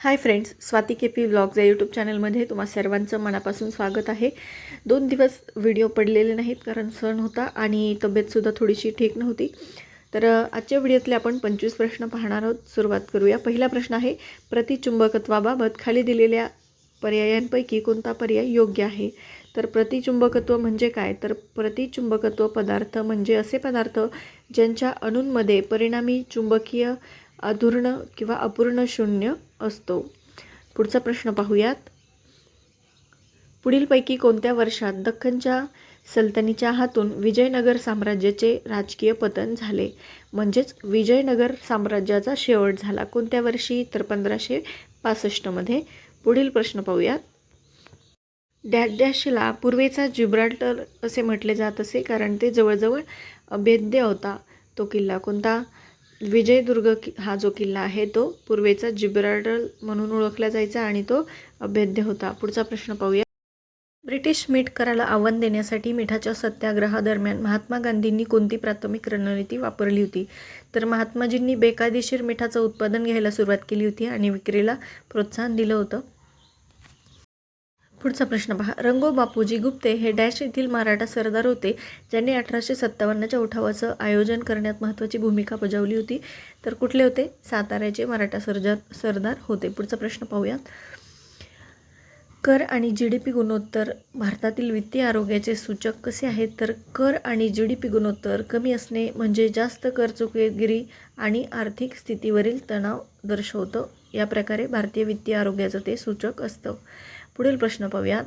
Hi friends, Swati के vlogs या YouTube चॅनलमध्ये तुम्हा सर्वांचं मनापासून स्वागत आहे। 2 दिवस व्हिडिओ पडलेले नाहीत कारण सण होता आणि तब्येतसुद्धा थोडीशी ठीक नव्हती। तर आजच्या व्हिडिओतले आपण 25 प्रश्न पाहणार आहोत। सुरुवात करूया। पहिला प्रश्न आहे, प्रतिचुंबकत्वाबाबत खाली दिलेल्या पर्यायांपैकी कोणता पर्याय योग्य आहे? तर प्रतिचुंबकत्व म्हणजे काय? तर प्रतिचुंबकत्व पदार्थ म्हणजे असे पदार्थ ज्यांच्या अणूंमध्ये परिणामी चुंबकीय अधूर्ण किंवा अपूर्ण शून्य असतो। पुढचा प्रश्न पाहूयात। पुढीलपैकी कोणत्या वर्षात दख्खनच्या सल्तनतीच्या हातून विजयनगर साम्राज्याचे राजकीय पतन झाले? म्हणजेच विजयनगर साम्राज्याचा शेवट झाला कोणत्या वर्षी? तर 1565 मध्ये। पुढील प्रश्न पाहूयात। डॅश डॅशला पूर्वेचा जिब्राल्टर असे म्हटले जात असे कारण ते जवळजवळ अभेद्य होता। तो किल्ला कोणता? विजयदुर्ग हा जो किल्ला आहे तो पूर्वेचा जिब्राल्टर म्हणून ओळखला जायचा आणि तो अभेद्य होता। पुढचा प्रश्न पाहूया। ब्रिटिश मीठ कराला आव्हान देण्यासाठी मिठाच्या सत्याग्रहादरम्यान महात्मा गांधींनी कोणती प्राथमिक रणनीती वापरली होती? तर महात्माजींनी बेकायदेशीर मिठाचं उत्पादन घ्यायला सुरुवात केली होती आणि विक्रीला प्रोत्साहन दिलं होतं। पुढचा प्रश्न पहा। रंगो बापूजी गुप्ते हे डॅश येथील मराठा सरदार होते ज्यांनी 1857च्या उठावाचं आयोजन करण्यात महत्त्वाची भूमिका बजावली होती। तर कुठले होते? साताऱ्याचे मराठा सरदार होते। पुढचा प्रश्न पाहूयात। कर आणि जीडीपी गुणोत्तर भारतातील वित्तीय आरोग्याचे सूचक कसे आहेत? तर कर आणि जीडीपी गुणोत्तर कमी असणे म्हणजे जास्त कर चुकवेगिरी आणि आर्थिक स्थितीवरील तणाव दर्शवतं। या प्रकारे भारतीय वित्तीय आरोग्याचं ते सूचक असतं। पुढील प्रश्न पाहूयात।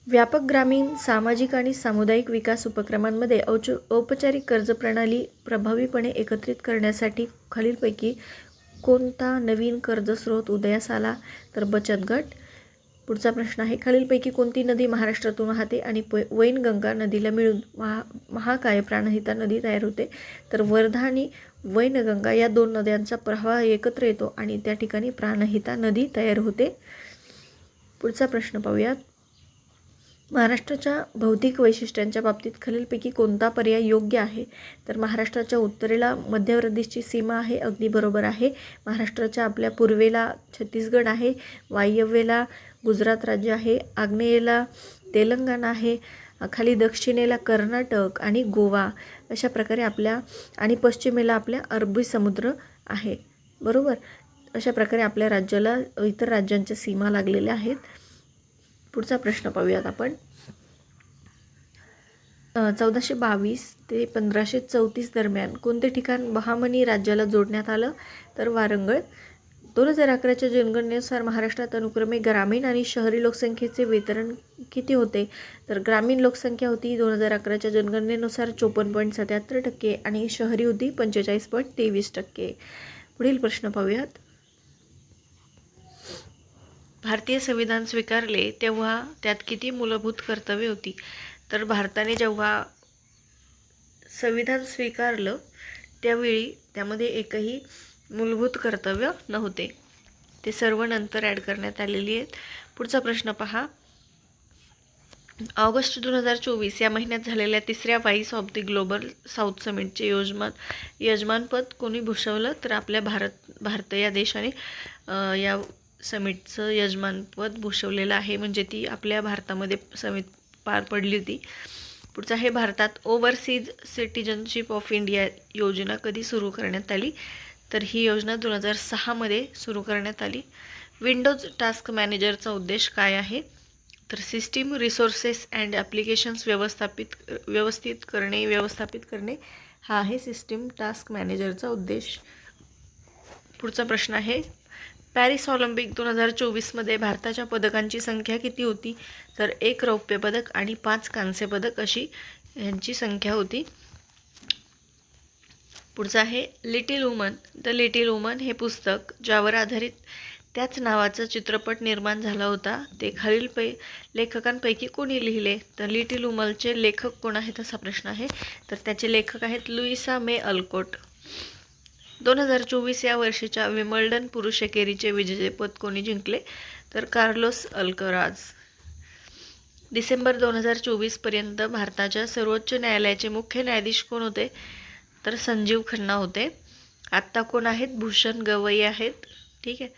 व्यापक ग्रामीण सामाजिक आणि सामुदायिक विकास उपक्रमांमध्ये औपचारिक कर्ज प्रणाली प्रभावीपणे एकत्रित करण्यासाठी खालीलपैकी कोणता नवीन कर्ज स्रोत उदयास आला? तर बचत गट। पुढचा प्रश्न आहे, खालीलपैकी कोणती नदी महाराष्ट्रातून वाहते आणि वैनगंगा नदीला मिळून महाकाय प्राणहिता नदी तयार होते? तर वर्धा आणि वैनगंगा या दोन नद्यांचा प्रवाह एकत्र येतो आणि त्या ठिकाणी प्राणहिता नदी तयार होते। पुढचा प्रश्न पाहूयात। महाराष्ट्राच्या भौतिक वैशिष्ट्यांच्या बाबतीत खालीलपैकी कोणता पर्याय योग्य आहे? तर महाराष्ट्राच्या उत्तरेला मध्य प्रदेशची सीमा आहे, अगदी बरोबर आहे। महाराष्ट्राच्या आपल्या पूर्वेला छत्तीसगड आहे, वायव्येला गुजरात राज्य आहे, आग्नेयेला तेलंगणा आहे, खाली दक्षिणेला कर्नाटक आणि गोवा अशा प्रकारे आपल्या आणि पश्चिमेला आपल्या अरबी समुद्र आहे, बरोबर। अशा प्रकारे आपल्या राज्याला इतर राज्यांच्या सीमा लागलेल्या आहेत। पुढचा प्रश्न पाहूयात आपण। 1422 ते 1534 दरम्यान कोणते ठिकाण बहामनी राज्याला जोडण्यात आलं? तर वारंगळ। 2011च्या जनगणनेनुसार महाराष्ट्रात अनुक्रमे ग्रामीण आणि शहरी लोकसंख्येचे वितरण किती होते? तर ग्रामीण लोकसंख्या होती 2011च्या जनगणनेनुसार 54.77% आणि शहरी होती 45.23%। पुढील प्रश्न पाहूयात। भारतीय संविधान स्वीकारले तेव्हा त्यात किती मूलभूत कर्तव्ये होती? तर भारताने जेव्हा संविधान स्वीकारलं त्यावेळी त्यामध्ये एकही मूलभूत कर्तव्य नव्हते, ते सर्व नंतर ॲड करण्यात आलेली आहेत। पुढचा प्रश्न पहा। ऑगस्ट 2024 या महिन्यात झालेल्या तिसऱ्या voice of the global south समिटचे यजमानपद कोणी भूषवलं? तर आपल्या भारत या देशाने या समिटचं यजमानपद भूषवलेलं आहे, म्हणजे ती आपल्या भारतामध्ये समिट पार पडली होती। पुढचा आहे, भारतात ओव्हरसीज सिटिझनशिप ऑफ इंडिया योजना कधी सुरू करण्यात आली? तर ही योजना 2006 मध्ये सुरू करण्यात आली। विंडोज टास्क मॅनेजरचा उद्देश काय आहे? तर सिस्टीम रिसोर्सेस अँड ॲप्लिकेशन्स व्यवस्थापित करणे हा आहे सिस्टीम टास्क मॅनेजरचा उद्देश। पुढचा प्रश्न आहे, पॅरिस ऑलिम्पिक 2024 मध्ये भारताच्या पदकांची संख्या किती होती? तर 1 रौप्य पदक आणि 5 कांस्य पदक अशी यांची संख्या होती। पुढचा आहे, little woman the little woman हे पुस्तक ज्यावर आधारित त्याच नावाचा चित्रपट निर्माण झाला होता ते खालील लेखकांपैकी कोणी लिहिले? तर लिटिल वुमनचे लेखक कोण आहेत असा प्रश्न आहे। तर त्याचे लेखक आहेत लुईसा मे अल्कोट। 2024 या वर्षीच्या विम्बल्डन पुरुष एकेरीचे विजेतेपद कोणी जिंकले? तर कार्लोस अल्कराज। डिसेंबर 2024 पर्यंत भारताच्या सर्वोच्च न्यायालयाचे मुख्य न्यायाधीश कोण होते? तर संजीव खन्ना होते। आत्ता कोण आहेत? भूषण गवई आहेत. ठीक आहे.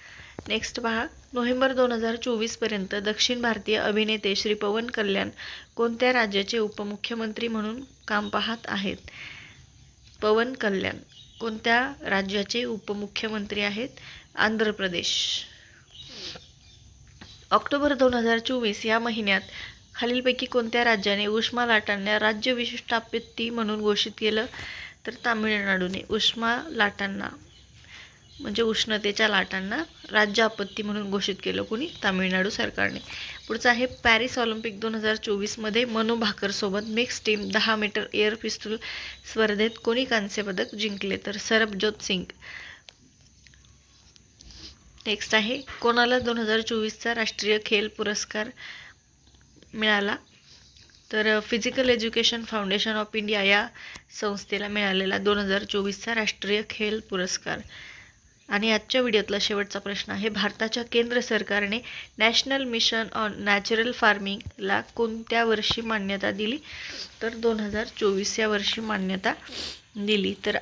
नेक्स्ट पहा, नोव्हेंबर 2024पर्यंत दक्षिण भारतीय अभिनेते श्री पवन कल्याण कोणत्या राज्याचे उपमुख्यमंत्री म्हणून काम पाहत आहेत? पवन कल्याण कोणत्या राज्याचे उपमुख्यमंत्री आहेत? आंध्र प्रदेश. ऑक्टोबर 2024 या महिन्यात खालीलपैकी कोणत्या राज्याने उष्मा लाटांना राज्य विशिष्ट आपत्ती म्हणून घोषित केलं? तर तामिळनाडूने उष्मा लाटांना म्हणजे उष्णतेच्या लाटांना राज्य आपत्ती म्हणून घोषित केलं. कोणी? तामिळनाडू सरकारने. पुढचं आहे, पॅरिस ऑलिम्पिक 2024मध्ये मनू भाकरसोबत मिक्स टीम 10 मीटर एअर पिस्तूल स्पर्धेत कोणी कांस्य पदक जिंकले? तर सरबजोत सिंग. नेक्स्ट आहे, कोणाला 2024चा राष्ट्रीय खेल पुरस्कार मिळाला? तर physical education foundation of India या संस्थेला मिळालेला 2024चा राष्ट्रीय खेल पुरस्कार. आणि आजच्या व्हिडिओतला शेवटचा प्रश्न आहे, भारताच्या केंद्र सरकारने नॅशनल मिशन ऑन नॅचरल फार्मिंगला कोणत्या वर्षी मान्यता दिली? तर 2024 या वर्षी मान्यता दिली. तर